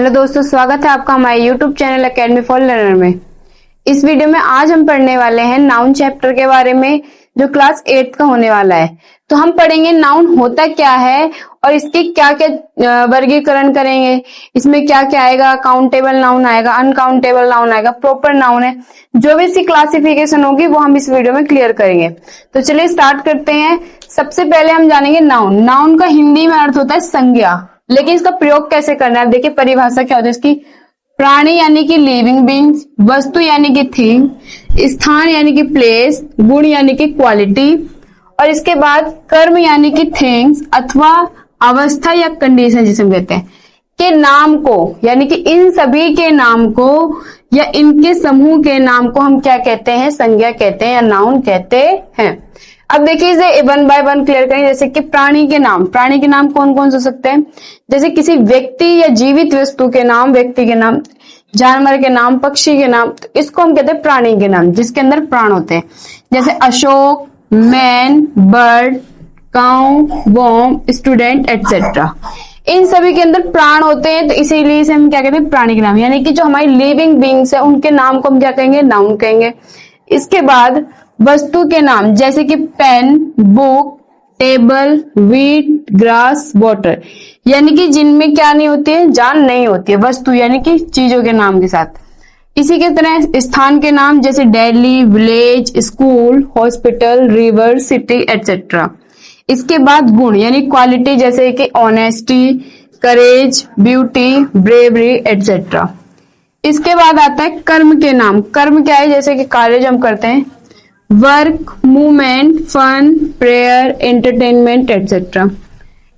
Hello दोस्तों, स्वागत है आपका हमारे YouTube channel academy for learner में। इस वीडियो में आज हम पढ़ने वाले हैं नाउन चैप्टर के बारे में, जो क्लास 8 का होने वाला है। तो हम पढ़ेंगे नाउन होता क्या है और इसके क्या क्या वर्गीकरण करेंगे, इसमें क्या क्या आएगा, काउंटेबल नाउन आएगा, अनकाउंटेबल नाउन आएगा, प्रॉपर नाउन है, जो भी इसकी क्लासिफिकेशन होगी वो हम इस वीडियो में क्लियर करेंगे। तो चलिए स्टार्ट करते हैं। सबसे पहले हम जानेंगे नाउन। नाउन का हिंदी में अर्थ होता है संज्ञा, लेकिन इसका प्रयोग कैसे करना है। देखिए परिभाषा क्या होती है इसकी। प्राणी यानी कि लिविंग बींग्स, वस्तु यानी कि थिंग, स्थान यानी कि प्लेस, गुण यानी कि क्वालिटी, और इसके बाद कर्म यानी कि थिंग्स अथवा अवस्था या कंडीशन जिसे हम कहते हैं, के नाम को, यानी कि इन सभी के नाम को या इनके समूह के नाम को हम क्या कहते हैं, संज्ञा कहते हैं या नाउन कहते हैं। अब देखिए इसे वन बाय वन क्लियर करें। जैसे कि प्राणी के नाम, प्राणी के नाम कौन कौन से हो सकते हैं। जैसे किसी व्यक्ति या जीवित वस्तु के नाम, व्यक्ति के नाम, जानवर के नाम, पक्षी के नाम, तो इसको हम कहते हैं प्राणी के नाम, जिसके अंदर प्राण होते हैं। जैसे Ashok, man, bird, cow, worm, student etcetera, इन सभी के अंदर प्राण होते हैं, तो इसीलिए इसे हम क्या कहते हैं, प्राणी के नाम। यानी कि जो हमारी लिविंग बींग्स है उनके नाम को हम क्या कहेंगे, नाउन कहेंगे। इसके बाद वस्तु के नाम, जैसे कि pen, book, table, wheat, grass, water, यानी कि जिनमें क्या नहीं होती है, जान नहीं होती है, वस्तु यानी कि चीजों के नाम के साथ। इसी के तरह स्थान के नाम, जैसे Delhi, village, school, hospital, river, city etcetera. इसके बाद गुण यानी क्वालिटी, जैसे कि ऑनेस्टी, करेज, ब्यूटी, ब्रेवरी एटसेट्रा। इसके बाद आता है कर्म के नाम। कर्म क्या है, जैसे कि कार्य जो हम करते हैं, work, movement, fun, prayer, entertainment etcetera.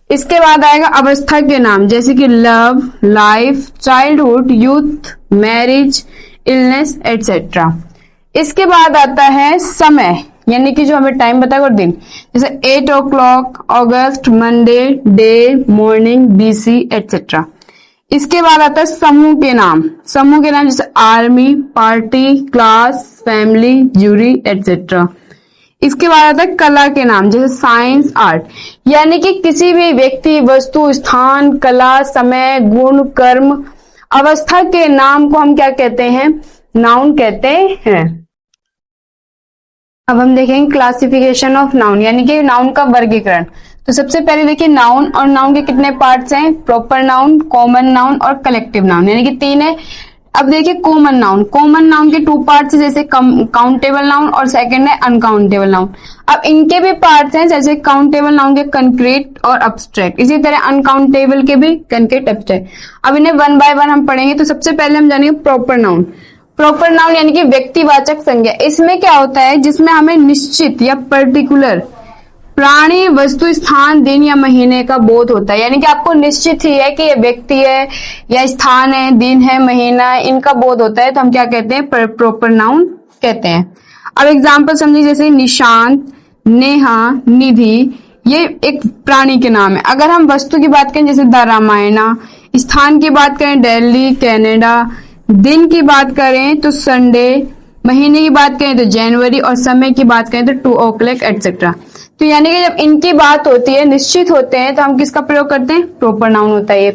इसके बाद आएगा अवस्था के नाम, जैसे कि love, life, childhood, youth, marriage, illness etcetera. इसके बाद आता है समय, यानी कि जो हमें टाइम बताएगा और दिन, जैसे 8 o'clock, August, Monday, day, morning, BC etcetera. इसके बाद आता है समूह के नाम। समूह के नाम जैसे army, party, class, family, jury etcetera. इसके बाद आता है कला के नाम, जैसे साइंस, आर्ट, यानी कि किसी भी व्यक्ति, वस्तु, स्थान, कला, समय, गुण, कर्म, अवस्था के नाम को हम क्या कहते हैं, नाउन कहते हैं। अब हम देखेंगे क्लासिफिकेशन ऑफ नाउन, यानी कि नाउन का वर्गीकरण। तो सबसे पहले देखिए नाउन, और नाउन के कितने पार्ट्स हैं, प्रॉपर नाउन, कॉमन नाउन और कलेक्टिव नाउन, यानी कि 3 है। अब देखिए कॉमन नाउन, कॉमन नाउन के 2 पार्ट्स है, जैसे काउंटेबल नाउन और सेकंड है अनकाउंटेबल नाउन। अब इनके भी पार्ट्स हैं, जैसे काउंटेबल नाउन के कंक्रीट और अब्स्ट्रैक्ट, इसी तरह अनकाउंटेबल के भी कंक्रीट, अब्स्ट्रैक्ट। अब इन्हें वन बाय वन हम पढ़ेंगे। तो सबसे पहले हम जानेंगे प्रॉपर नाउन। प्रॉपर नाउन यानी कि व्यक्तिवाचक संज्ञा। इसमें क्या होता है, जिसमें हमें निश्चित या पर्टिकुलर प्राणी, वस्तु, स्थान, दिन या महीने का बोध होता है। यानी कि आपको निश्चित ही है कि ये व्यक्ति है या स्थान है, दिन है, महीना है, इनका बोध होता है, तो हम क्या कहते हैं, प्रॉपर नाउन कहते हैं। अब एग्जाम्पल समझिए, जैसे निशांत, नेहा, निधि, ये एक प्राणी के नाम है। अगर हम वस्तु की बात करें, जैसे द रामायणा, स्थान की बात करें दिल्ली, कनाडा, दिन की बात करें तो संडे, महीने की बात करें तो जनवरी, और समय की बात करें तो 2 o'clock एटसेट्रा। तो यानी कि जब इनकी बात होती है, निश्चित होते हैं, तो हम किसका प्रयोग करते हैं, प्रॉपर नाउन होता है ये।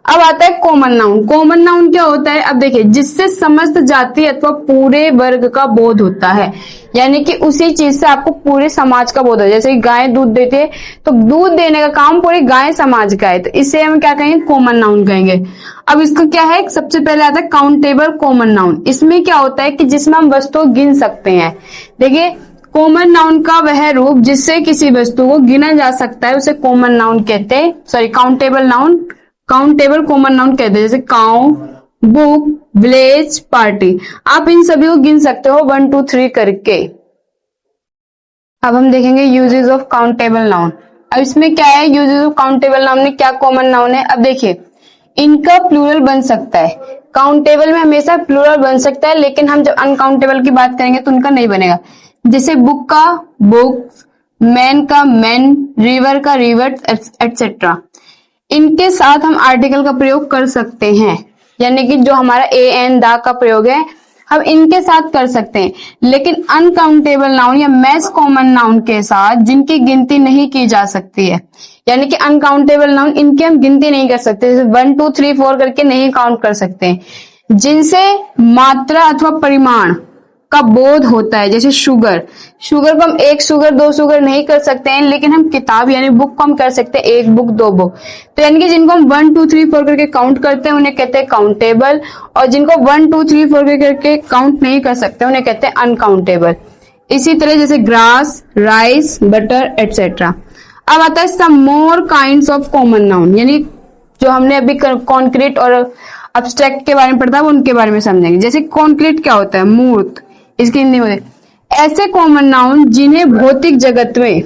अब आता है कॉमन नाउन। कॉमन नाउन क्या होता है, अब देखिए, जिससे समस्त जाति अथवा पूरे वर्ग का बोध होता है, यानी कि उसी चीज से आपको पूरे समाज का बोध हो। जैसे गाय दूध देती है, तो दूध देने का काम पूरे गाय समाज का है, तो इसे हम क्या कहेंगे, कॉमन नाउन कहेंगे। अब इसका क्या है, सबसे पहले आता है काउंटेबल कॉमन नाउन। इसमें क्या होता है कि जिसमें हम वस्तु गिन सकते हैं। देखिए कॉमन नाउन का वह रूप जिससे किसी वस्तु को गिना जा सकता है, उसे कॉमन नाउन कहते हैं, sorry countable noun, countable common noun कहते हैं। जैसे काउ, बुक, विलेज, पार्टी, आप इन सभी को गिन सकते हो 1 2 3 करके। अब हम देखेंगे यूजेस ऑफ काउंटेबल नाउन। अब इसमें क्या है, यूजेस ऑफ काउंटेबल नाउन में क्या कॉमन नाउन है। अब देखिए इनका प्लूरल बन सकता है, काउंटेबल में हमेशा प्लूरल बन सकता है, लेकिन हम जब अनकाउंटेबल की बात करेंगे तो उनका नहीं बनेगा। जैसे बुक का बुक्स, मैन का मैन, रिवर का रिवर एटसेट्रा। इनके साथ हम आर्टिकल का प्रयोग कर सकते हैं, यानी कि जो हमारा ए एन दा का प्रयोग है, हम इनके साथ कर सकते हैं, लेकिन अनकाउंटेबल नाउन या मैस कॉमन नाउन के साथ जिनकी गिनती नहीं की जा सकती है, यानी कि अनकाउंटेबल नाउन, इनकी हम गिनती नहीं कर सकते, जैसे 1 2 3 4 करके नहीं काउंट कर सकते, जिनसे मात्रा अथवा परिमाण का बोध होता है, जैसे शुगर, शुगर को हम 1 शुगर 2 शुगर नहीं कर सकते हैं, लेकिन हम किताब यानी बुक को हम कर सकते हैं 1 बुक 2 बुक। तो यानी कि जिनको हम 1 2 3 4 करके काउंट करते हैं उन्हें कहते हैं काउंटेबल, और जिनको 1 2 3 4 करके काउंट नहीं कर सकते उन्हें कहते हैं अनकाउंटेबल। इसी तरह जैसे ग्रास, राइस, बटर एटसेट्रा। अब आता है सम मोर काइंड्स ऑफ कॉमन नाउन, यानी जो हमने अभी कॉन्क्रीट और अब्स्ट्रैक्ट के बारे में पढ़ा था वो उनके बारे में समझेंगे। जैसे कॉन्क्रीट क्या होता है, मूर्त, इसकी हिंदी में ऐसे कॉमन नाउन जिन्हें भौतिक जगत में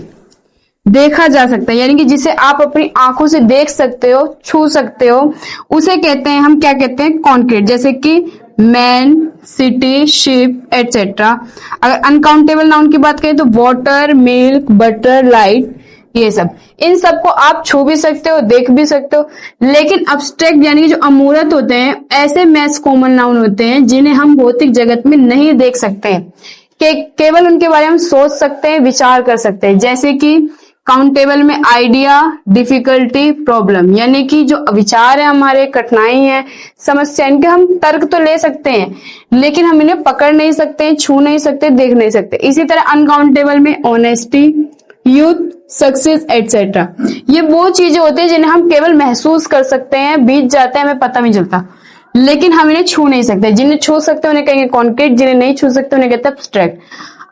देखा जा सकता है, यानी कि जिसे आप अपनी आंखों से देख सकते हो, छू सकते हो, उसे कहते हैं, हम क्या कहते हैं, कॉन्क्रीट। जैसे कि मैन, सिटी, शिप एटसेट्रा। अगर अनकाउंटेबल नाउन की बात करें तो वाटर, मिल्क, बटर, लाइट, ये सब, इन सबको आप छू भी सकते हो, देख भी सकते हो। लेकिन अब्स्ट्रैक्ट यानी कि जो अमूर्त होते हैं, ऐसे मैस कॉमन नाउन होते हैं जिन्हें हम भौतिक जगत में नहीं देख सकते हैं, केवल उनके बारे में हम सोच सकते हैं, विचार कर सकते हैं। जैसे कि काउंटेबल में आइडिया, डिफिकल्टी, प्रॉब्लम, यानी कि जो विचार है हमारे, कठिनाई है, समस्या, इनके हम तर्क तो ले सकते हैं, लेकिन हम इन्हें पकड़ नहीं सकते, छू नहीं सकते, देख नहीं सकते। इसी तरह अनकाउंटेबल में ऑनेस्टी, यूथ, सक्सेस एटसेट्रा, ये वो चीजें होती है जिन्हें हम केवल महसूस कर सकते हैं, बीत जाते हैं, हमें पता नहीं चलता, लेकिन हम इन्हें छू नहीं सकते। जिन्हें छू सकते हैं उन्हें कहेंगे कॉन्क्रीट, जिन्हें नहीं छू सकते उन्हें कहते हैं अब्स्ट्रैक्ट।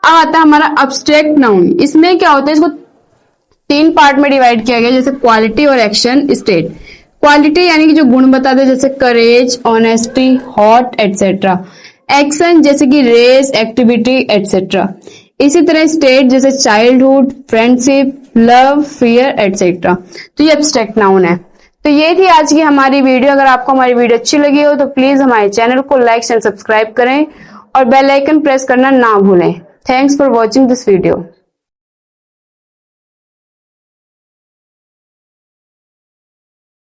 अब आता है हमारा अब्स्ट्रैक्ट नाउन। इसमें क्या होता है, इसको 3 पार्ट में डिवाइड किया गया, जैसे क्वालिटी और एक्शन, स्टेट। क्वालिटी यानी कि जो गुण बताते हैं, जैसे करेज, ऑनेस्टी, हॉट एटसेट्रा। एक्शन जैसे कि रेस, एक्टिविटी एटसेट्रा। इसी तरह स्टेट जैसे childhood, friendship, love, fear etcetera. तो ये एब्स्ट्रैक्ट नाउन है। तो ये थी आज की हमारी वीडियो। अगर आपको हमारी वीडियो अच्छी लगी हो तो प्लीज हमारे चैनल को लाइक एंड सब्सक्राइब करें और बेल आइकन प्रेस करना ना भूलें। Thanks for watching this video.